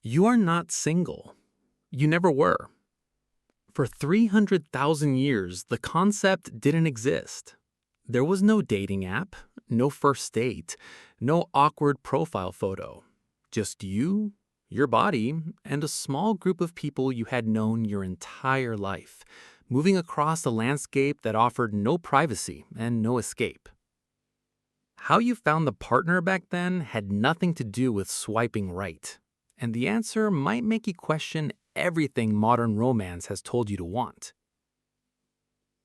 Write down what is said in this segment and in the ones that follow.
You are not single. You never were. For 300,000 years, the concept didn't exist. There was no dating app, no first date, no awkward profile photo. Just you, your body, and a small group of people you had known your entire life, moving across a landscape that offered no privacy and no escape. How you found the partner back then had nothing to do with swiping right. And the answer might make you question everything modern romance has told you to want.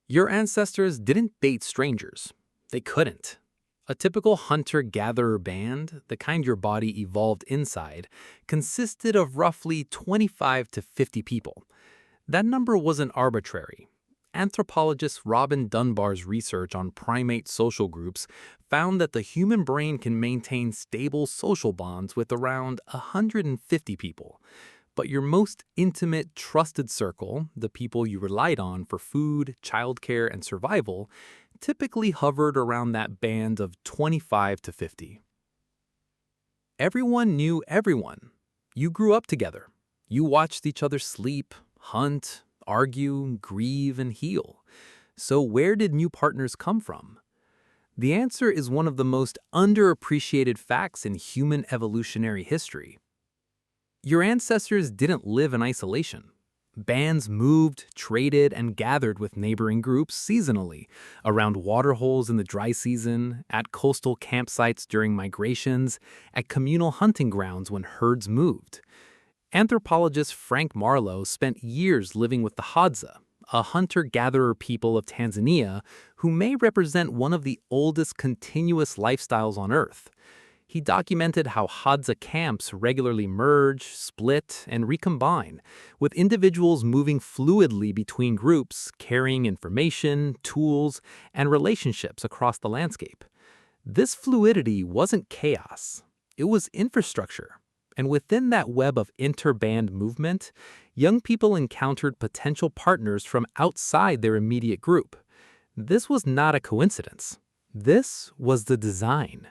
Your ancestors didn't date strangers. They couldn't. A typical hunter-gatherer band, the kind your body evolved inside, consisted of roughly 25 to 50 people. That number wasn't arbitrary. Anthropologist Robin Dunbar's research on primate social groups found that the human brain can maintain stable social bonds with around 150 people. But your most intimate, trusted circle, the people you relied on for food, childcare, and survival, typically hovered around that band of 25 to 50. Everyone knew everyone. You grew up together. You watched each other sleep, hunt, argue, grieve, and heal. So where did new partners come from? The answer is one of the most underappreciated facts in human evolutionary history. Your ancestors didn't live in isolation. Bands moved, traded, and gathered with neighboring groups seasonally, around waterholes in the dry season, at coastal campsites during migrations, at communal hunting grounds when herds moved. Anthropologist Frank Marlowe spent years living with the Hadza, a hunter-gatherer people of Tanzania who may represent one of the oldest continuous lifestyles on Earth. He documented how Hadza camps regularly merge, split, and recombine, with individuals moving fluidly between groups, carrying information, tools, and relationships across the landscape. This fluidity wasn't chaos. It was infrastructure. And within that web of interband movement, young people encountered potential partners from outside their immediate group. This was not a coincidence. This was the design.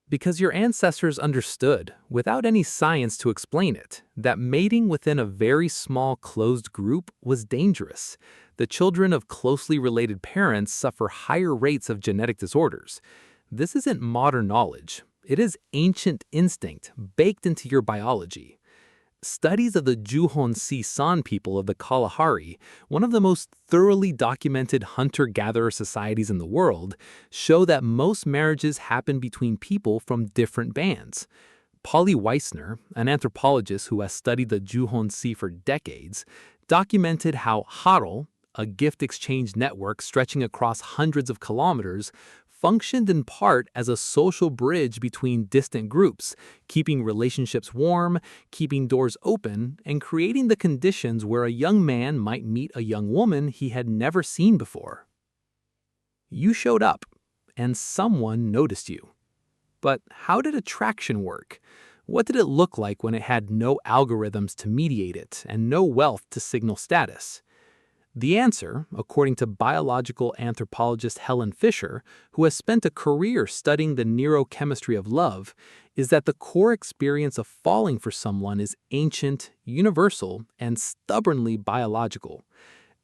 Because your ancestors understood, without any science to explain it, that mating within a very small closed group was dangerous. The children of closely related parents suffer higher rates of genetic disorders. This isn't modern knowledge. It is ancient instinct baked into your biology. Studies of the hoansi San people of the Kalahari, one of the most thoroughly documented hunter-gatherer societies in the world, show that most marriages happen between people from different bands. Polly Weissner, an anthropologist who has studied the hoansi for decades, documented how Hadza, a gift exchange network stretching across hundreds of kilometers, functioned in part as a social bridge between distant groups, keeping relationships warm, keeping doors open, and creating the conditions where a young man might meet a young woman he had never seen before. You showed up, and someone noticed you. But how did attraction work? What did it look like when it had no algorithms to mediate it and no wealth to signal status? The answer, according to biological anthropologist Helen Fisher, who has spent a career studying the neurochemistry of love, is that the core experience of falling for someone is ancient, universal, and stubbornly biological.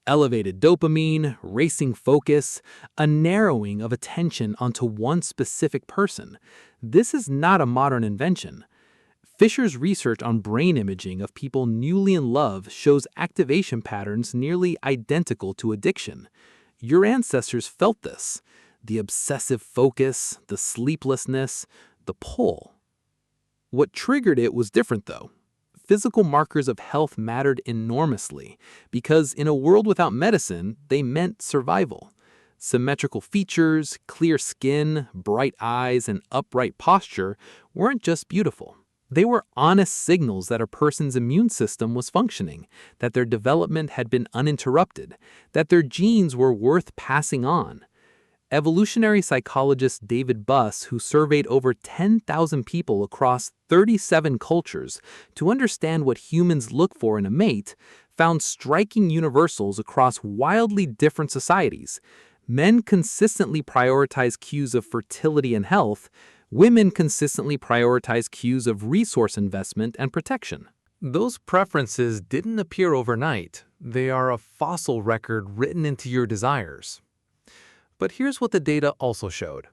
Elevated dopamine, racing focus, a narrowing of attention onto one specific person. This is not a modern invention. Fisher's research on brain imaging of people newly in love shows activation patterns nearly identical to addiction. Your ancestors felt this: the obsessive focus, the sleeplessness, the pull. What triggered it was different, though. Physical markers of health mattered enormously because in a world without medicine, they meant survival. Symmetrical features, clear skin, bright eyes, and upright posture weren't just beautiful. They were honest signals that a person's immune system was functioning, that their development had been uninterrupted, that their genes were worth passing on. Evolutionary psychologist David Buss, who surveyed over 10,000 people across 37 cultures to understand what humans look for in a mate, found striking universals across wildly different societies. Men consistently prioritize cues of fertility and health. Women consistently prioritize cues of resource investment and protection. Those preferences didn't appear overnight. They are a fossil record written into your desires. But here's what the data also showed.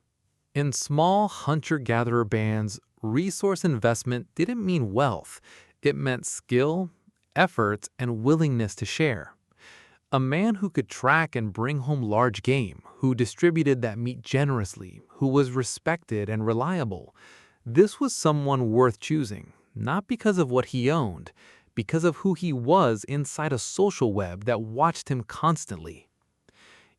In small hunter-gatherer bands, resource investment didn't mean wealth. It meant skill, effort, and willingness to share. A man who could track and bring home large game, who distributed that meat generously, who was respected and reliable. This was someone worth choosing, not because of what he owned, because of who he was inside a social web that watched him constantly.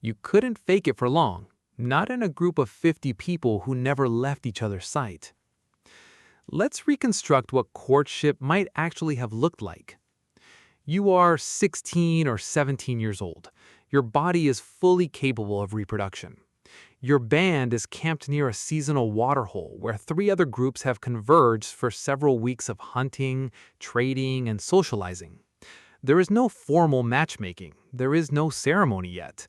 You couldn't fake it for long, not in a group of 50 people who never left each other's sight. Let's reconstruct what courtship might actually have looked like. You are 16 or 17 years old. Your body is fully capable of reproduction. Your band is camped near a seasonal waterhole where 3 other groups have converged for several weeks of hunting, trading, and socializing. There is no formal matchmaking. There is no ceremony yet.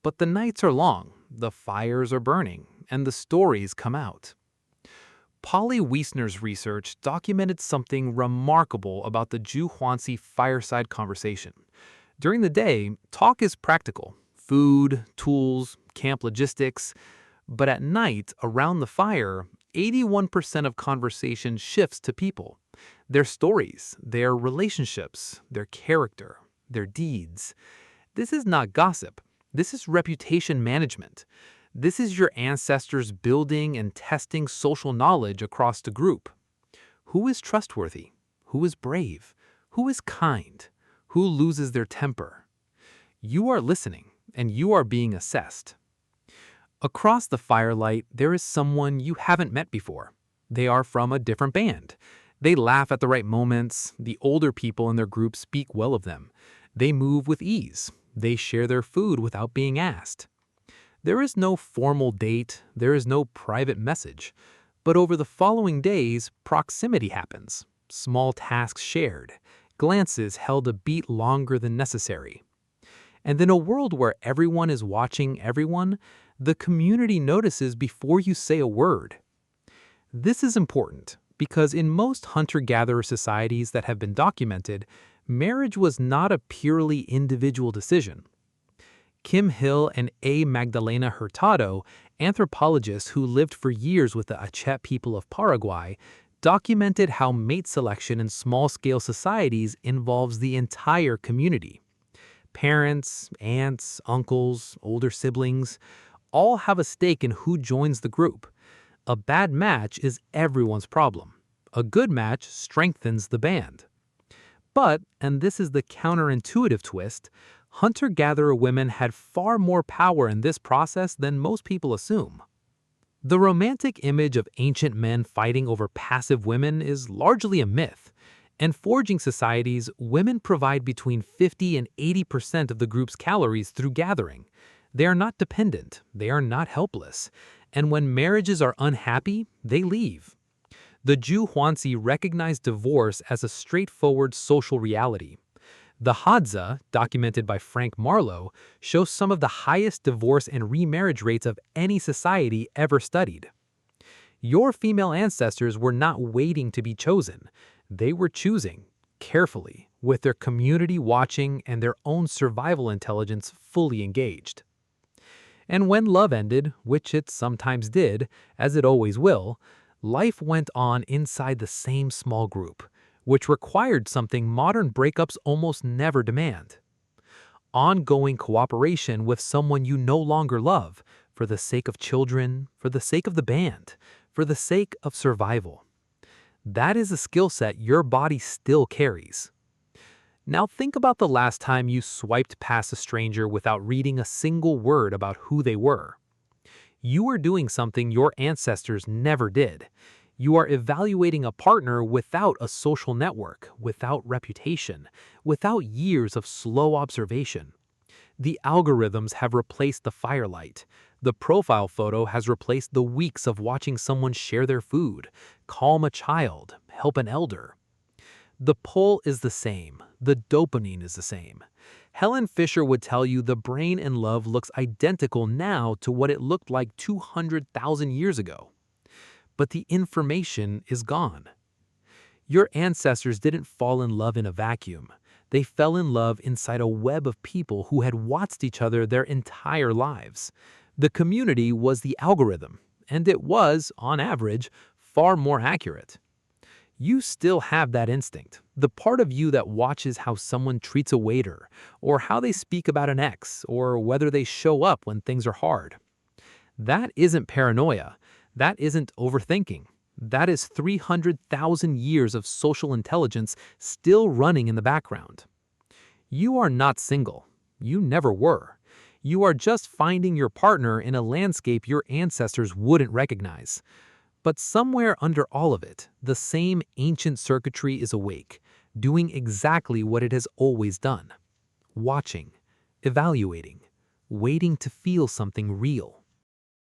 But the nights are long, the fires are burning, and the stories come out. Polly Wiesner's research documented something remarkable about the hoansi fireside conversation. During the day, talk is practical: food, tools, camp logistics. But at night, around the fire, 81% of conversation shifts to people. Their stories, their relationships, their character, their deeds. This is not gossip. This is reputation management. This is your ancestors building and testing social knowledge across the group. Who is trustworthy? Who is brave? Who is kind? Who loses their temper? You are listening, and you are being assessed. Across the firelight, there is someone you haven't met before. They are from a different band. They laugh at the right moments. The older people in their group speak well of them. They move with ease. They share their food without being asked. There is no formal date, there is no private message, but over the following days, proximity happens. Small tasks shared, glances held a beat longer than necessary. And in a world where everyone is watching everyone, the community notices before you say a word. This is important because in most hunter-gatherer societies that have been documented, marriage was not a purely individual decision. Kim Hill and A. Magdalena Hurtado, anthropologists who lived for years with the Achet people of Paraguay, documented how mate selection in small-scale societies involves the entire community. Parents, aunts, uncles, older siblings, all have a stake in who joins the group. A bad match is everyone's problem. A good match strengthens the band. But, and this is the counterintuitive twist, hunter-gatherer women had far more power in this process than most people assume. The romantic image of ancient men fighting over passive women is largely a myth. In foraging societies, women provide between 50 and 80% of the group's calories through gathering. They are not dependent, they are not helpless, and when marriages are unhappy, they leave. The hoansi recognized divorce as a straightforward social reality. The Hadza, documented by Frank Marlowe, shows some of the highest divorce and remarriage rates of any society ever studied. Your female ancestors were not waiting to be chosen. They were choosing, carefully, with their community watching and their own survival intelligence fully engaged. And when love ended, which it sometimes did, as it always will, life went on inside the same small group, which required something modern breakups almost never demand. Ongoing cooperation with someone you no longer love, for the sake of children, for the sake of the band, for the sake of survival. That is a skill set your body still carries. Now think about the last time you swiped past a stranger without reading a single word about who they were. You are doing something your ancestors never did. You are evaluating a partner without a social network, without reputation, without years of slow observation. The algorithms have replaced the firelight. The profile photo has replaced the weeks of watching someone share their food, calm a child, help an elder. The pull is the same. The dopamine is the same. Helen Fisher would tell you the brain in love looks identical now to what it looked like 200,000 years ago. but the information is gone. Your ancestors didn't fall in love in a vacuum. They fell in love inside a web of people who had watched each other their entire lives. The community was the algorithm, and it was, on average, far more accurate. You still have that instinct, the part of you that watches how someone treats a waiter, or how they speak about an ex, or whether they show up when things are hard. That isn't paranoia. That isn't overthinking. That is 300,000 years of social intelligence still running in the background. You are not single. You never were. You are just finding your partner in a landscape your ancestors wouldn't recognize. But somewhere under all of it, the same ancient circuitry is awake, doing exactly what it has always done. Watching, evaluating, waiting to feel something real.